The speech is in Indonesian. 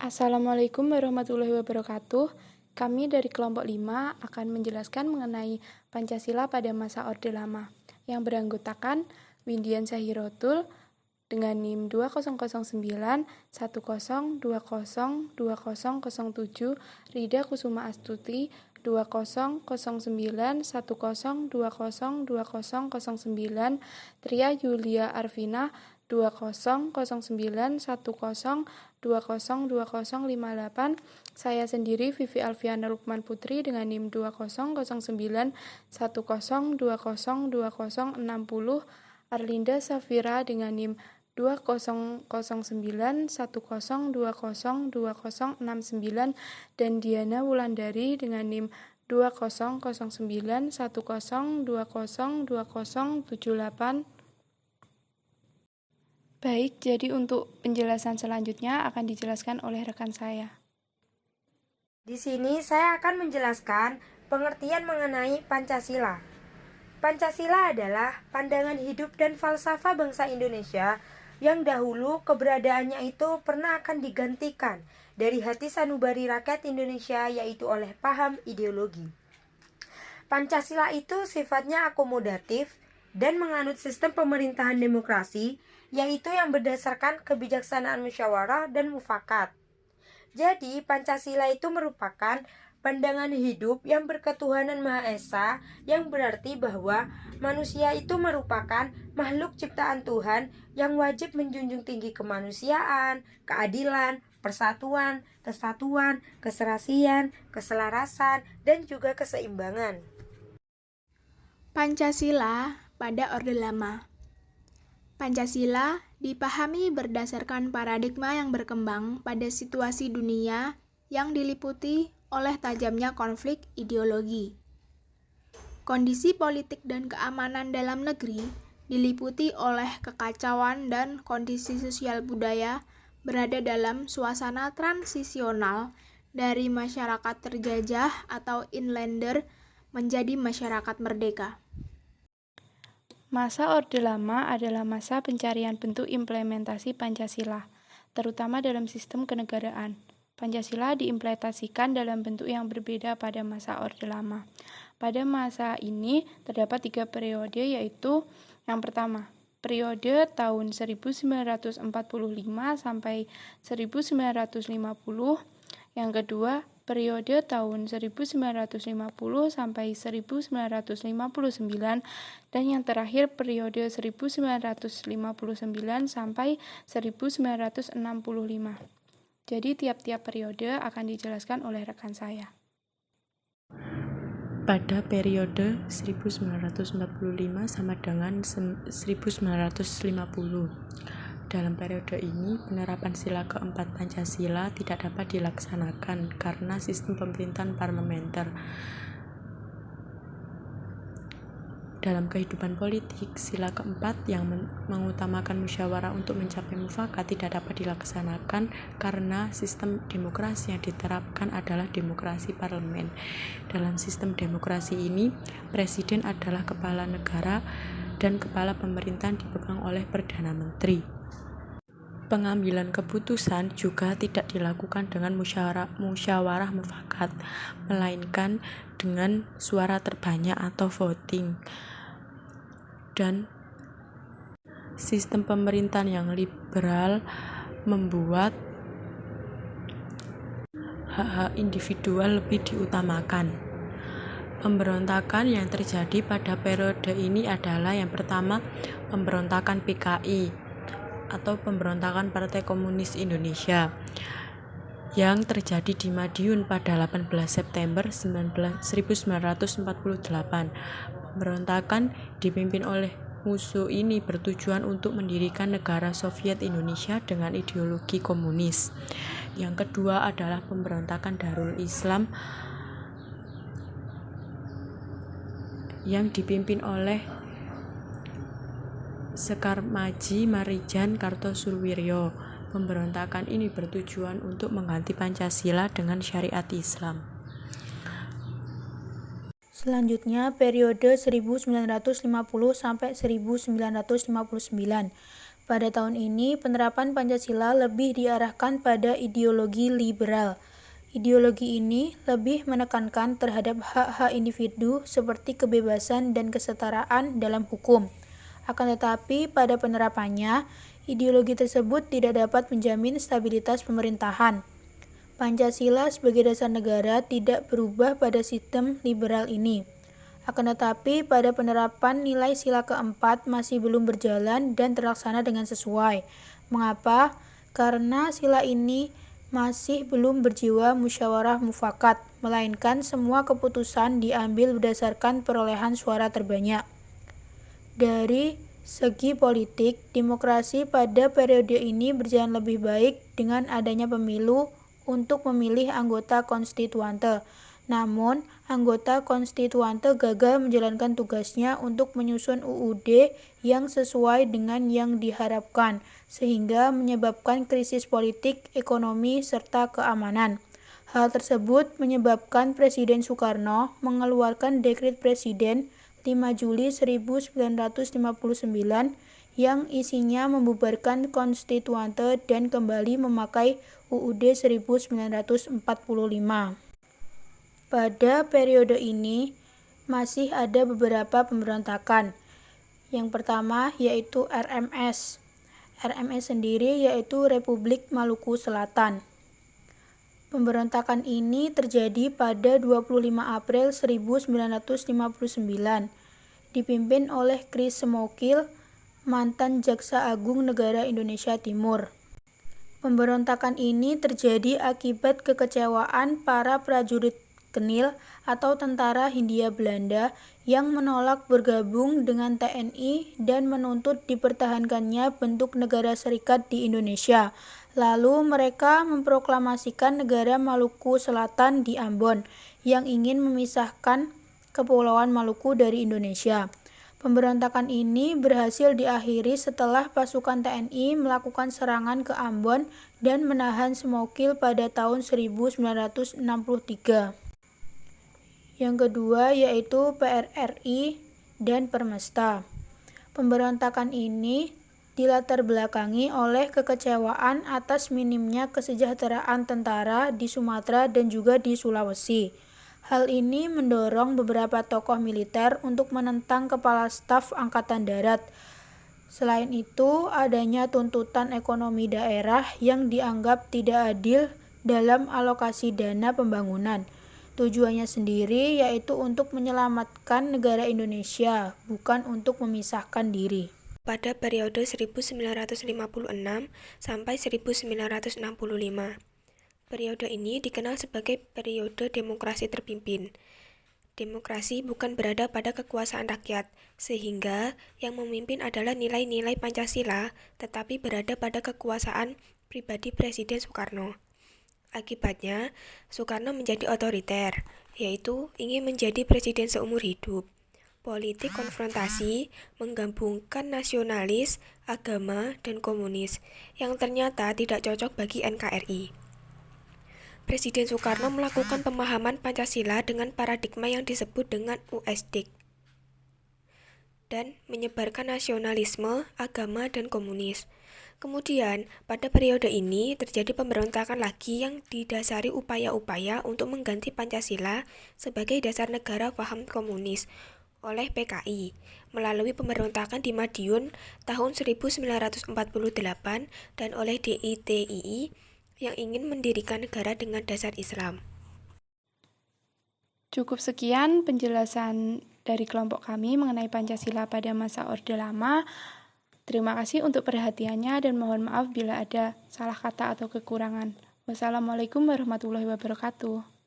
Assalamualaikum warahmatullahi wabarakatuh. Kami dari kelompok 5 akan menjelaskan mengenai Pancasila pada masa Orde Lama yang beranggotakan Windian Syahirotul dengan NIM 2009 10202007, Rida Kusuma Astuti 2009 10202009, Tria Yulia Arvina 2009 10202058. Saya sendiri Vivi Alfiana Lukman Putri dengan NIM 2009 10202060, Arlinda Safira dengan NIM 2009 10202069, dan Diana Wulandari dengan NIM 2009 10202078. Baik, jadi untuk penjelasan selanjutnya akan dijelaskan oleh rekan saya. Di sini saya akan menjelaskan pengertian mengenai Pancasila. Pancasila adalah pandangan hidup dan falsafah bangsa Indonesia yang dahulu keberadaannya itu pernah akan digantikan dari hati sanubari rakyat Indonesia, yaitu oleh paham ideologi. Pancasila itu sifatnya akomodatif dan menganut sistem pemerintahan demokrasi, yaitu yang berdasarkan kebijaksanaan musyawarah dan mufakat. Jadi, Pancasila itu merupakan pandangan hidup yang berketuhanan Maha Esa, yang berarti bahwa manusia itu merupakan makhluk ciptaan Tuhan yang wajib menjunjung tinggi kemanusiaan, keadilan, persatuan, kesatuan, keserasian, keselarasan, dan juga keseimbangan. Pancasila pada Orde Lama. Pancasila dipahami berdasarkan paradigma yang berkembang pada situasi dunia yang diliputi oleh tajamnya konflik ideologi. Kondisi politik dan keamanan dalam negeri diliputi oleh kekacauan dan kondisi sosial budaya berada dalam suasana transisional dari masyarakat terjajah atau inlander menjadi masyarakat merdeka. Masa Orde Lama adalah masa pencarian bentuk implementasi Pancasila, terutama dalam sistem kenegaraan. Pancasila diimplementasikan dalam bentuk yang berbeda pada masa Orde Lama. Pada masa ini terdapat 3 periode, yaitu yang pertama, periode tahun 1945 sampai 1950, yang kedua, periode tahun 1950 sampai 1959, dan yang terakhir periode 1959 sampai 1965. Jadi tiap-tiap periode akan dijelaskan oleh rekan saya. Pada periode 1945 sama dengan 1950. Dalam periode ini, penerapan sila keempat Pancasila tidak dapat dilaksanakan karena sistem pemerintahan parlementer. Dalam kehidupan politik, sila keempat yang mengutamakan musyawarah untuk mencapai mufakat tidak dapat dilaksanakan karena sistem demokrasi yang diterapkan adalah demokrasi parlemen. Dalam sistem demokrasi ini, presiden adalah kepala negara dan kepala pemerintahan dipegang oleh Perdana Menteri. Pengambilan keputusan juga tidak dilakukan dengan musyawarah mufakat, melainkan dengan suara terbanyak atau voting. Dan sistem pemerintahan yang liberal membuat hak-hak individual lebih diutamakan. Pemberontakan yang terjadi pada periode ini adalah yang pertama, pemberontakan PKI atau pemberontakan Partai Komunis Indonesia yang terjadi di Madiun pada 18 September 1948. Pemberontakan dipimpin oleh musuh ini bertujuan untuk mendirikan negara Soviet Indonesia dengan ideologi komunis. Yang kedua adalah pemberontakan Darul Islam yang dipimpin oleh Sekar Maji Marijan Kartosurwiryo. Pemberontakan ini bertujuan untuk mengganti Pancasila dengan syariat Islam. Selanjutnya periode 1950 sampai 1959. Pada tahun ini, penerapan Pancasila lebih diarahkan pada ideologi liberal. Ideologi ini lebih menekankan terhadap hak-hak individu seperti kebebasan dan kesetaraan dalam hukum. Akan tetapi, pada penerapannya, ideologi tersebut tidak dapat menjamin stabilitas pemerintahan. Pancasila sebagai dasar negara tidak berubah pada sistem liberal ini. Akan tetapi, pada penerapan nilai sila keempat masih belum berjalan dan terlaksana dengan sesuai. Mengapa? Karena sila ini masih belum berjiwa musyawarah mufakat, melainkan semua keputusan diambil berdasarkan perolehan suara terbanyak. Dari segi politik, demokrasi pada periode ini berjalan lebih baik dengan adanya pemilu untuk memilih anggota konstituante. Namun, anggota konstituante gagal menjalankan tugasnya untuk menyusun UUD yang sesuai dengan yang diharapkan, sehingga menyebabkan krisis politik, ekonomi, serta keamanan. Hal tersebut menyebabkan Presiden Soekarno mengeluarkan Dekret Presiden 5 Juli 1959 yang isinya membubarkan konstituante dan kembali memakai UUD 1945. Pada periode ini, masih ada beberapa pemberontakan. Yang pertama yaitu RMS. RMS sendiri yaitu Republik Maluku Selatan. Pemberontakan ini terjadi pada 25 April 1959, dipimpin oleh Chris Semokil, mantan Jaksa Agung Negara Indonesia Timur. Pemberontakan ini terjadi akibat kekecewaan para prajurit Kenil atau tentara Hindia Belanda yang menolak bergabung dengan TNI dan menuntut dipertahankannya bentuk negara serikat di Indonesia. Lalu mereka memproklamasikan negara Maluku Selatan di Ambon yang ingin memisahkan Kepulauan Maluku dari Indonesia. Pemberontakan ini berhasil diakhiri setelah pasukan TNI melakukan serangan ke Ambon dan menahan Semokil pada tahun 1963. Yang kedua yaitu PRRI dan Permesta. Pemberontakan ini dilatar belakangi oleh kekecewaan atas minimnya kesejahteraan tentara di Sumatera dan juga di Sulawesi. Hal ini mendorong beberapa tokoh militer untuk menentang Kepala Staf Angkatan Darat. Selain itu, adanya tuntutan ekonomi daerah yang dianggap tidak adil dalam alokasi dana pembangunan. Tujuannya sendiri yaitu untuk menyelamatkan negara Indonesia, bukan untuk memisahkan diri. Pada periode 1956 sampai 1965, periode ini dikenal sebagai periode demokrasi terpimpin. Demokrasi bukan berada pada kekuasaan rakyat, sehingga yang memimpin adalah nilai-nilai Pancasila, tetapi berada pada kekuasaan pribadi Presiden Soekarno. Akibatnya, Soekarno menjadi otoriter, yaitu ingin menjadi presiden seumur hidup. Politik konfrontasi menggabungkan nasionalis, agama, dan komunis, yang ternyata tidak cocok bagi NKRI. Presiden Soekarno melakukan pemahaman Pancasila dengan paradigma yang disebut dengan USDIK, dan menyebarkan nasionalisme, agama, dan komunis. Kemudian, pada periode ini terjadi pemberontakan lagi yang didasari upaya-upaya untuk mengganti Pancasila sebagai dasar negara paham komunis oleh PKI melalui pemberontakan di Madiun tahun 1948 dan oleh DITII yang ingin mendirikan negara dengan dasar Islam. Cukup sekian penjelasan dari kelompok kami mengenai Pancasila pada masa Orde Lama. Terima kasih untuk perhatiannya dan mohon maaf bila ada salah kata atau kekurangan. Wassalamualaikum warahmatullahi wabarakatuh.